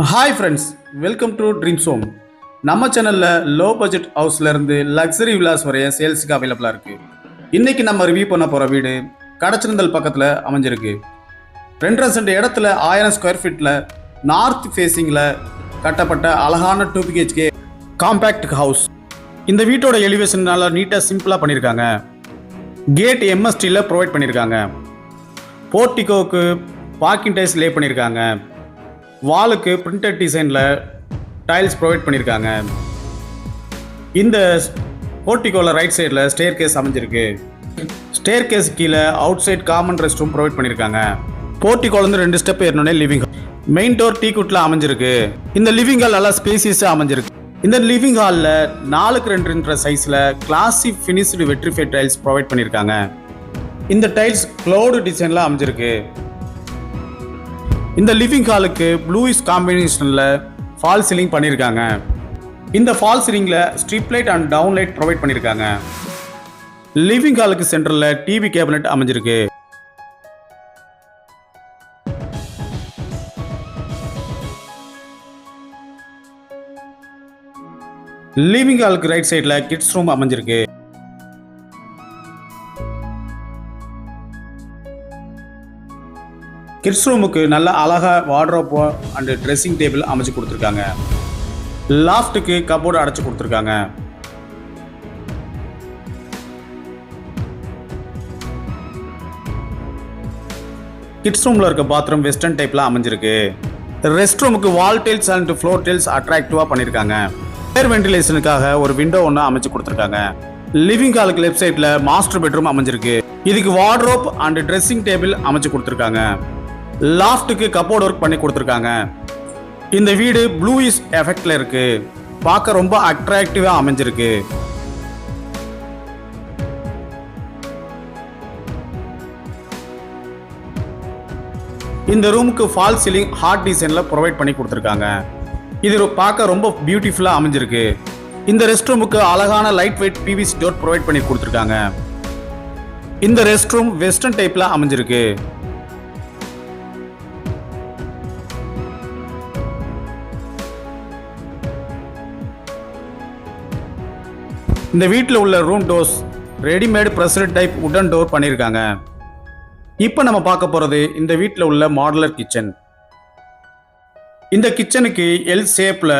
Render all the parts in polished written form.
Hi friends, welcome to dreams home. நம்ம சேனலில் low budget ஹவுஸ்லேருந்து luxury Vilas வரைய சேல்ஸுக்கு அவைலபிளாக இருக்குது. இன்றைக்கி நம்ம ரிவ்யூ பண்ண போகிற வீடு கடச்சனந்தல் பக்கத்தில் அமைஞ்சிருக்கு. 2.5 சென்ட் இடத்துல 1000 ஸ்கொயர் ஃபீட்டில் நார்த் ஃபேஸிங்கில் கட்டப்பட்ட அழகான 2 BHK காம்பேக்ட் ஹவுஸ். இந்த வீட்டோட எலிவேஷன் நல்லா நீட்டாக சிம்பிளாக பண்ணியிருக்காங்க. கேட் எம்எஸ்டியில் ப்ரொவைட் பண்ணியிருக்காங்க. போர்ட்டிகோவுக்கு பார்க்கிங் டைல்ஸ் லே பண்ணியிருக்காங்க. வாலுக்கு பிரிண்டட் டிசைனில் டைல்ஸ் ப்ரொவைட் பண்ணியிருக்காங்க. இந்த போர்ட்டிகோவில் ரைட் சைடில் ஸ்டேர் கேஸ் அமைஞ்சிருக்கு. ஸ்டேர் கேஸ் கீழே outside common rest room provide பண்ணியிருக்காங்க. போர்ட்டிகோலேருந்து 2 ஸ்டெப் ஏறினோடனே லிவிங் ஹால். மெயின் டோர் டீக்குட்டில் அமைஞ்சிருக்கு. இந்த லிவிங் ஹால் நல்லா ஸ்பேசியஸாக அமைஞ்சிருக்கு. இந்த லிவிங் ஹாலில் 4x2 சைஸில் கிளாசி ஃபினிஷ்டு வெட்ரிஃபைட் டைல்ஸ் ப்ரொவைட் பண்ணியிருக்காங்க. இந்த டைல்ஸ் க்ளவுடு டிசைனில் அமைஞ்சிருக்கு. இந்த லிவிங் ஹாலுக்கு ப்ளூயிஷ் காம்பினேஷனில் ஃபால் சீலிங் பண்ணியிருக்காங்க. இந்த ஃபால் சீலிங்கில் strip light and down light provide பண்ணியிருக்காங்க. லிவிங் ஹாலுக்கு சென்டரில் டிவி கேபினட் அமைஞ்சிருக்கு. லிவிங் ஹாலுக்கு ரைட் சைடில் கிட்ஸ் ரூம் அமைஞ்சிருக்கு. கிட்ஸ் ரூமுக்கு நல்ல அழகாக வார்ட்ரோப் அண்ட் ட்ரெஸ்ஸிங் டேபிள் அமைச்சு கொடுத்துருக்காங்க. லாஃப்ட்டுக்கு கபோர்டு அடைச்சு கொடுத்துருக்காங்க. கிட்ஸ் ரூமில் இருக்க பாத்ரூம் வெஸ்டர்ன் டைப்பில் அமைஞ்சிருக்கு. ரெஸ்ட் ரூமுக்கு வால் டைல்ஸ் அண்ட் ஃப்ளோர் டைல்ஸ் அட்ராக்டிவாக பண்ணியிருக்காங்க. ஏர் வென்டிலேஷனுக்காக ஒரு விண்டோ ஒன்று அமைச்சு கொடுத்துருக்காங்க. லிவிங் ஹாலுக்கு லெஃப்ட் சைடில் மாஸ்டர் பெட்ரூம் அமைஞ்சிருக்கு. இதுக்கு வார்ட்ரோப் அண்ட் ட்ரெஸ்ஸிங் டேபிள் அமைச்சு கொடுத்துருக்காங்க. லாஃப்ட்டுக்கு கபோர்ட் ஒர்க் பண்ணி கொடுத்துருக்காங்க. இந்த வீடு ப்ளூயிஷ் எஃபெக்ட்ல இருக்கு. பார்க்க ரொம்ப அட்ராக்டிவா அமைஞ்சிருக்கு. இந்த ரூமுக்கு ஃபால் சீலிங் ஹார்ட் டிசைன்ல ப்ரொவைட் பண்ணி கொடுத்துருக்காங்க. இது பார்க்க ரொம்ப பியூட்டிஃபுல்லா அமைஞ்சிருக்கு. இந்த ரெஸ்ட் ரூமுக்கு அழகான light weight PVC door provide பண்ணி கொடுத்துருக்காங்க. இந்த ரெஸ்ட் ரூம் வெஸ்டர்ன் டைப்ல அமைஞ்சிருக்கு. இந்த வீட்டில் உள்ள room doors readymade pressed type உடன் டோர் பண்ணியிருக்காங்க. இப்போ நம்ம பார்க்க போகிறது இந்த வீட்டில் உள்ள மாடுலர் கிச்சன். இந்த கிச்சனுக்கு எல் ஷேப்பில்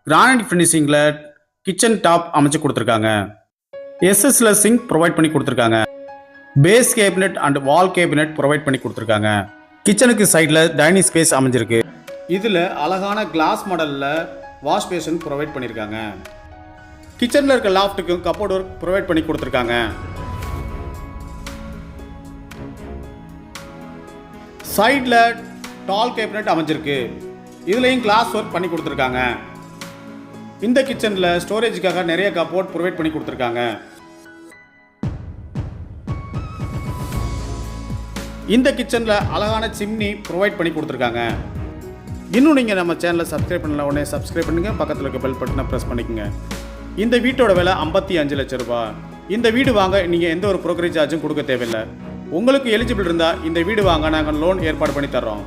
கிரானைட் ஃபினிஷிங்கில் கிச்சன் டாப் அமைச்சு கொடுத்துருக்காங்க. எஸ்எஸ்ல சிங்க் ப்ரொவைட் பண்ணி கொடுத்துருக்காங்க. Base cabinet and wall cabinet provide பண்ணி கொடுத்துருக்காங்க. கிச்சனுக்கு சைடில் டைனிங் ஸ்பேஸ் அமைஞ்சிருக்கு. இதில் அழகான கிளாஸ் மாடலில் வாஷ் பேஷன் ப்ரொவைட் பண்ணியிருக்காங்க. கிச்சனில் இருக்க லாஃப்ட்டுக்கும் கப்போர்ட் ஒர்க் ப்ரொவைட் பண்ணி கொடுத்துருக்காங்க. சைடில் டால் கேபினட் அமைஞ்சிருக்கு. இதுலேயும் கிளாஸ் ஒர்க் பண்ணி கொடுத்துருக்காங்க. இந்த கிச்சனில் ஸ்டோரேஜுக்காக நிறைய கப்போர்ட் ப்ரொவைட் பண்ணி கொடுத்துருக்காங்க. இந்த கிச்சனில் அழகான சிம்னி ப்ரொவைட் பண்ணி கொடுத்துருக்காங்க. இன்னும் நீங்கள் நம்ம சேனலை சப்ஸ்கிரைப் பண்ணல உடனே சப்ஸ்கிரைப் பண்ணுங்கள். பக்கத்தில் இருக்க பெல் பட்டனை ப்ரெஸ் பண்ணிக்கோங்க. இந்த வீட்டோட விலை 55 லட்சம் ரூபாய். இந்த வீடு வாங்க நீங்கள் எந்த ஒரு ப்ரோக்கரேஜ் சார்ஜும் கொடுக்க தேவையில்லை. உங்களுக்கு எலிஜிபிள் இருந்தால் இந்த வீடு வாங்க நாங்கள் லோன் ஏற்பாடு பண்ணி தர்றோம்.